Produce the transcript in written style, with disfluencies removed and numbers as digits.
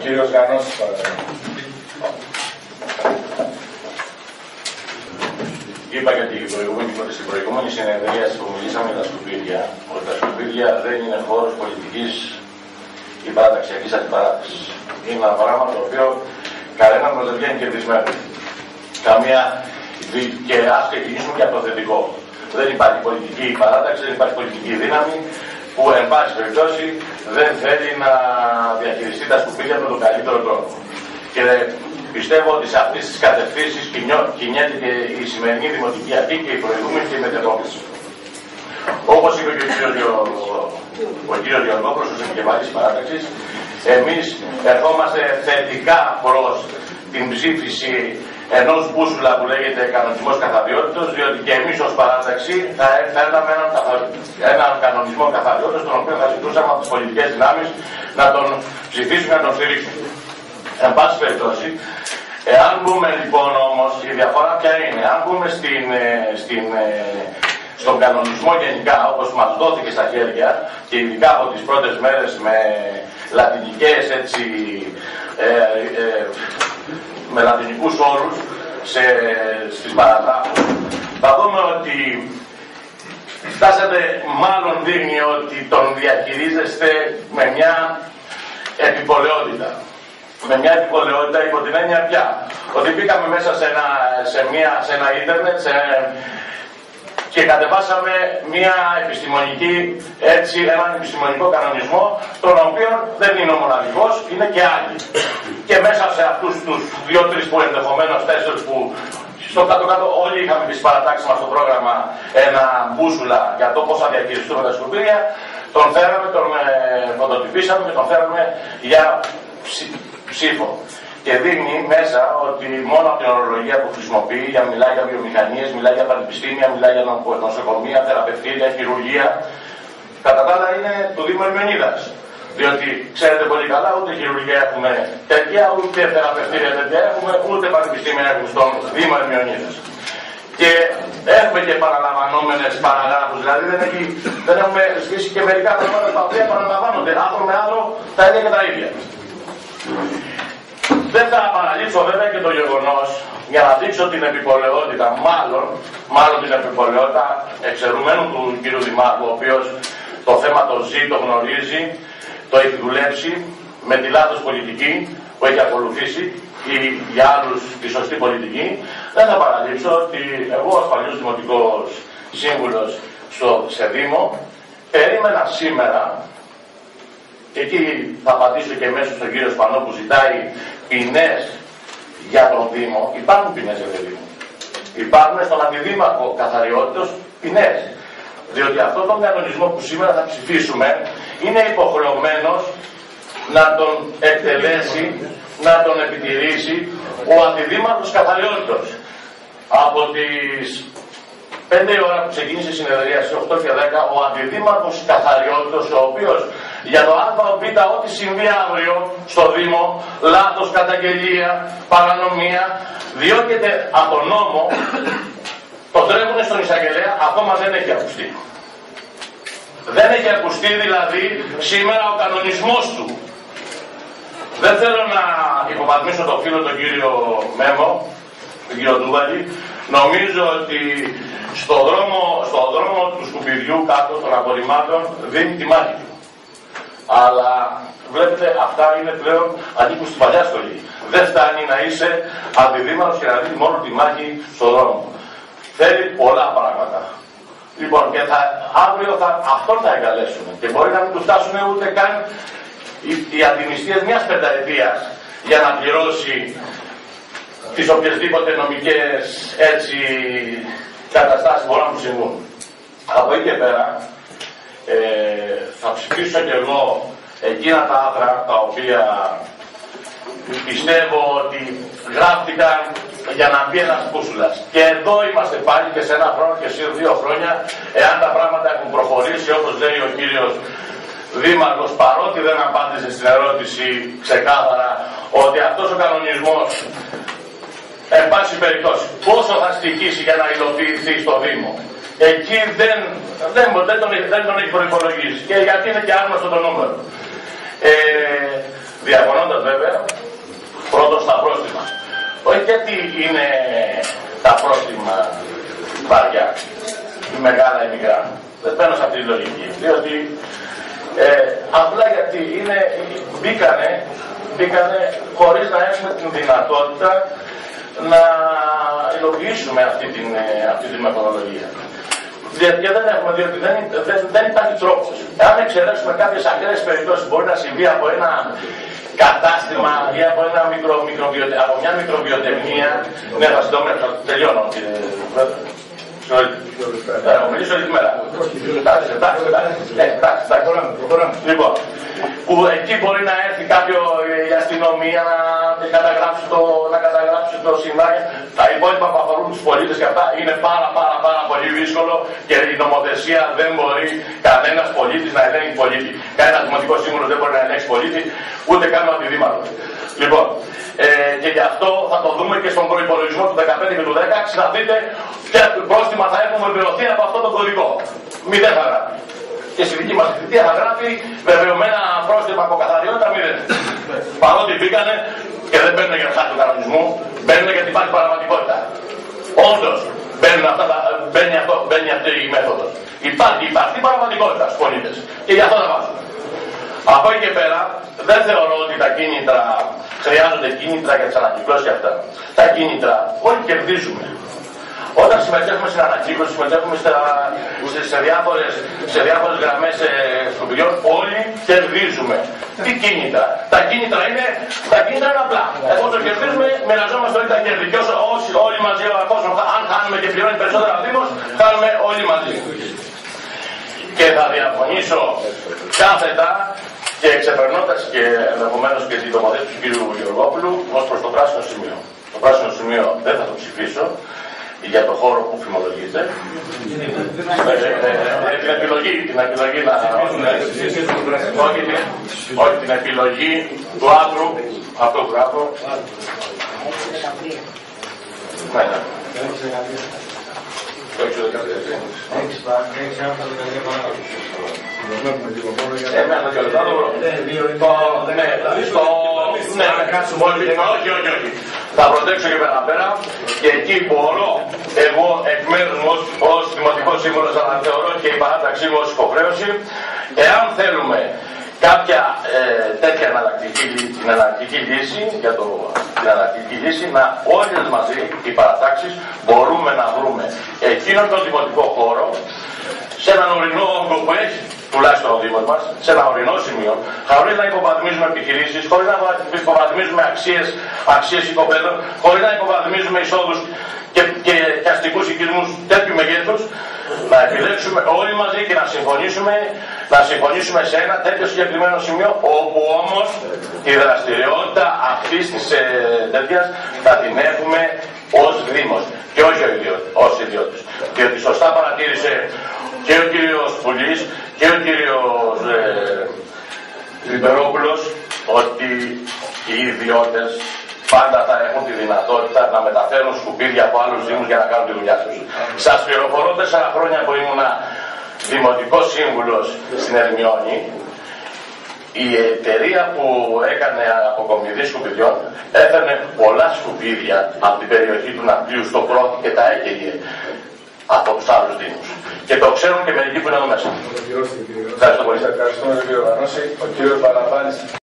κύριος Γανός, παρακαλώ. Είπα και στην προηγούμενη συνεδρία που μιλήσαμε για τα σκουπίδια, ότι τα σκουπίδια δεν είναι χώρος πολιτικής ή παραταξιακής αντιπαράθεσης. Είναι ένα πράγμα το οποίο κανένα μας δεν βγαίνει κερδισμένο. Και ας ξεκινήσουμε και από το θετικό. Δεν υπάρχει πολιτική παράταξη, δεν υπάρχει πολιτική δύναμη που εν πάση περιπτώσει δεν θέλει να διαχειριστεί τα σκουπίδια με τον καλύτερο τρόπο. Και πιστεύω ότι σε αυτές τις κατευθύνσεις κινιέται και η σημερινή Δημοτική Αρχή και η προηγούμενη και η μετεπόμενη. Όπως είπε και ο κύριος Γεωργόπουλος, ως επικεφαλής παράταξης, εμείς ερχόμαστε θετικά προς την ψήφιση ενός μπούσουλα που λέγεται κανονισμός καθαριότητος, διότι και εμείς ως παράταξη θα έφερναμε έναν κανονισμό καθαριότητος, τον οποίο θα ζητούσαμε από τις πολιτικές δυνάμεις να τον ψηφίσουν και να τον στηρίξουν. Εν πάση περιπτώσει, εάν μπούμε λοιπόν όμως, η διαφορά ποια είναι, αν μπούμε στον κανονισμό γενικά, όπως μας δόθηκε στα χέρια, και ειδικά από τις πρώτες μέρες με λατινικές έτσι, με λατινικούς όρους στις παραγράφους, θα δούμε ότι φτάσατε, μάλλον δείχνει ότι τον διαχειρίζεστε με μια επιπολαιότητα. Με μια επιπολαιότητα υπό την έννοια πια, ότι μπήκαμε μέσα σε ένα ίντερνετ και κατεβάσαμε έναν επιστημονικό κανονισμό, τον οποίο δεν είναι ο μοναδικός, είναι και άλλοι. Και μέσα σε αυτούς τους 2-3 που ενδεχομένως 4 που στο κάτω-κάτω όλοι είχαμε τις παρατάξεις μας στο πρόγραμμα ένα μπούσουλα για το πώς θα διαχειριστούμε τα σκουπίδια, τον φέραμε, τον φωτοτυπήσαμε και τον φέραμε για ψήφο. Και δείχνει μέσα ότι μόνο από την ορολογία που χρησιμοποιεί, μιλάει για βιομηχανίες, μιλάει για πανεπιστήμια, μιλάει για νοσοκομεία, θεραπευτήρια, χειρουργία. Κατά τα άλλα είναι του Δήμου Ερμενίδας. Διότι ξέρετε πολύ καλά, ούτε χειρουργία έχουμε τέτοια, ούτε θεραπευτήρια τέτοια έχουμε, ούτε πανεπιστήμια έχουμε στον Δήμο Ερμενίδας. Και έχουμε και παραλαμβανόμενες παραγράφους, δηλαδή δεν έχουμε σβήσει και μερικά πράγματα τα οποία παραλαμβάνονται άθρο με άθρο τα ίδια και τα ίδια. Δεν θα παραλείψω βέβαια και το γεγονός, για να δείξω την επιπολαιότητα, μάλλον την επιπολαιότητα εξαιρουμένου του κ. Δημάρχου, ο οποίος το θέμα το ζει, το γνωρίζει, το έχει δουλέψει με τη λάθος πολιτική που έχει ακολουθήσει ή για άλλους τη σωστή πολιτική. Δεν θα παραλείψω ότι εγώ ως παλιός δημοτικός σύμβουλος σε Δήμο περίμενα σήμερα, και εκεί θα απαντήσω και μέσω στον κύριο Σπανό που ζητάει ποινές για τον Δήμο. Υπάρχουν ποινές για τον Δήμο. Υπάρχουν στον αντιδήμαρχο καθαριότητος ποινές. Διότι αυτόν τον κανονισμό που σήμερα θα ψηφίσουμε είναι υποχρεωμένος να τον εκτελέσει, να τον επιτηρήσει ο αντιδήμαρχος καθαριότητος. Από τις 5 η ώρα που ξεκίνησε η συνεδρία στις 8 και 10, ο αντιδήμαρχος καθαριότητος, ο οποίος για το α, β, ό,τι συμβεί αύριο στο Δήμο, λάθος, καταγγελία, παρανομία, διώκεται από τον νόμο, τον τρέχουν στον εισαγγελέα, ακόμα δεν έχει ακουστεί. Δεν έχει ακουστεί δηλαδή σήμερα ο κανονισμός του. Δεν θέλω να υποβαθμίσω το φίλο τον κύριο Μέμο, τον κύριο Ντούβαλη. Νομίζω ότι στον δρόμο του σκουπιδιού κάτω των απορριμμάτων δίνει τη μάχη του. Αλλά βλέπετε, αυτά είναι πλέον ανήκουν στην παλιά σχολή. Δεν φτάνει να είσαι αντιδήμαρχος και να δίνει μόνο τη μάχη στον δρόμο. Θέλει πολλά πράγματα. Λοιπόν, και αύριο αυτόν θα εγκαλέσουν. Και μπορεί να μην του φτάσουν ούτε καν οι αντιμιστίες μιας πενταετίας για να πληρώσει τις οποιασδήποτε νομικές έτσι καταστάσεις μπορούν να του συμβούν. Από εκεί και πέρα θα ψηφίσω και εγώ εκείνα τα άθρα τα οποία πιστεύω ότι γράφτηκαν για να μπει ένας μπούσουλας. Και εδώ είμαστε πάλι και σε ένα χρόνο και σε 2 χρόνια, εάν τα πράγματα έχουν προχωρήσει όπως λέει ο κύριος Δήμαρχος, παρότι δεν απάντησε στην ερώτηση ξεκάθαρα ότι αυτός ο κανονισμός εν πάση περιπτώσει πόσο θα στοιχήσει για να υλοποιηθεί στο Δήμο. Εκεί δεν τον έχει προϋπολογίσει και γιατί είναι και άγνωστο το νούμερο. Διαφωνώντας βέβαια, πρώτον στα πρόστιμα. Όχι γιατί είναι τα πρόστιμα βαριά, ή μεγάλα ή μικρά. Δεν παίρνω σε αυτή τη λογική. Διότι απλά γιατί μπήκανε χωρίς να έχουμε την δυνατότητα να υλοποιήσουμε αυτή τη μεθοδολογία. Γιατί δεν έχουμε, διότι δεν υπάρχει τρόπος. Αν εξαιρέσουμε κάποιες ακραίες περιπτώσεις, μπορεί να συμβεί από ένα κατάστημα ή από μια μικροβιοτεχνία. Ναι, θα τελειώνω, κύριε Πρόεδρε. Θα μιλήσω όλη τη μέρα. Εντάξει. Λοιπόν, που εκεί μπορεί να έρθει η αστυνομία να καταγράψει το συμβάν. Τα υπόλοιπα που αφορούν τους πολίτες και αυτά είναι πάρα πολύ δύσκολο και η νομοθεσία δεν μπορεί κανένας πολίτης να ελέγχει πολίτη. Κανένας δημοτικός σύμβουλος δεν μπορεί να ελέγξει πολίτη, ούτε καν ο αντιδήμαρχος. Λοιπόν, και γι' αυτό θα το δούμε και στον προϋπολογισμό του 2015 και του 2016. Θα δείτε ποια πρόστιμα θα έχουμε βεβαιωθεί από αυτόν τον κωδικό. 0 θα γράφει. Και στη δική μας θητεία θα γράφει βεβαιωμένα πρόστιμα από καθαριότητα 0. Παρότι μπήκανε και δεν μπαίνουν για χάρη του κανονισμού, μπαίνουν γιατί υπάρχει πραγματικότητα. Όντως μπαίνει αυτή η μέθοδος. Υπάρχει πραγματικότητα στους πολίτες. Και γι' αυτό θα βάζουμε. Από εκεί και πέρα δεν θεωρώ ότι τα κίνητρα χρειάζονται κίνητρα για τις ανακυκλώσεις και αυτά. Τα κίνητρα όλοι κερδίζουμε. Όταν συμμετέχουμε στην ανακύκλωση, συμμετέχουμε σε διάφορες γραμμές σκουπιδιών, όλοι κερδίζουμε. Τι κίνητρα? Τα κίνητρα είναι απλά. Εφόσον κερδίζουμε, μοιραζόμαστε όλοι τα κέρδη. Και όλοι μαζί, αν χάνουμε και πληρώνει περισσότερα ο Δήμος, χάνουμε όλοι μαζί. Και θα διαφωνήσω κάθετα και ξεπερνώντας και ενδεχομένως και την τοποθέτηση του κ. Γεωργόπουλου ως προς το πράσινο σημείο. Το πράσινο σημείο δεν θα το ψηφίσω για το χώρο που φημολογείται. Την επιλογή να... Όχι, την επιλογή του άντρου, αυτό που γράφω. Ναι. Όχι. Θα προτέξω και πέρα και εκεί μπορώ εγώ εκ μέρους μου ως Δημοτικός Σύμβουλος να θεωρώ και η παράταξή μου ως υποχρέωση, εάν θέλουμε κάποια τέτοια εναλλακτική λύση, την εναλλακτική λύση, να όλες μαζί οι παρατάξεις μπορούμε να βρούμε εκείνον τον δημοτικό χώρο σε έναν ορεινό όγκο που έχει τουλάχιστον ο Δήμος μας, σε ένα ορεινό σημείο, χωρίς να υποβαθμίζουμε επιχειρήσεις, χωρίς να υποβαθμίζουμε αξίες οικοπαίδων, χωρίς να υποβαθμίζουμε εισόδους και αστικούς οικισμούς τέτοιου μεγέθους, να επιλέξουμε όλοι μαζί και να συμφωνήσουμε σε ένα τέτοιο συγκεκριμένο σημείο, όπου όμως η δραστηριότητα αυτής της τέτοιας θα την έχουμε ως Δήμος και όχι ως ιδιώτης. Διότι σωστά παρατήρησε και ο κύριος Πουλής και ο κύριος Λιμπερόπουλος ότι οι ιδιώτες πάντα θα έχουν τη δυνατότητα να μεταφέρουν σκουπίδια από άλλους δήμους για να κάνουν τη δουλειά τους. Σας πληροφορώ 4 χρόνια που ήμουν δημοτικός σύμβουλος στην Ερμιώνη, η εταιρεία που έκανε αποκομιδή σκουπιδιών έφερνε πολλά σκουπίδια από την περιοχή του Ναυπλίου στο Κρόθι και τα έκαιγε από τους άλλους δήμους. Και το ξέρουν και μερικοί που είναι εδώ μέσα. Ευχαριστώ πολύ. Ευχαριστούμε τον κύριο Βανώση. Ο κύριος Παραβάνης.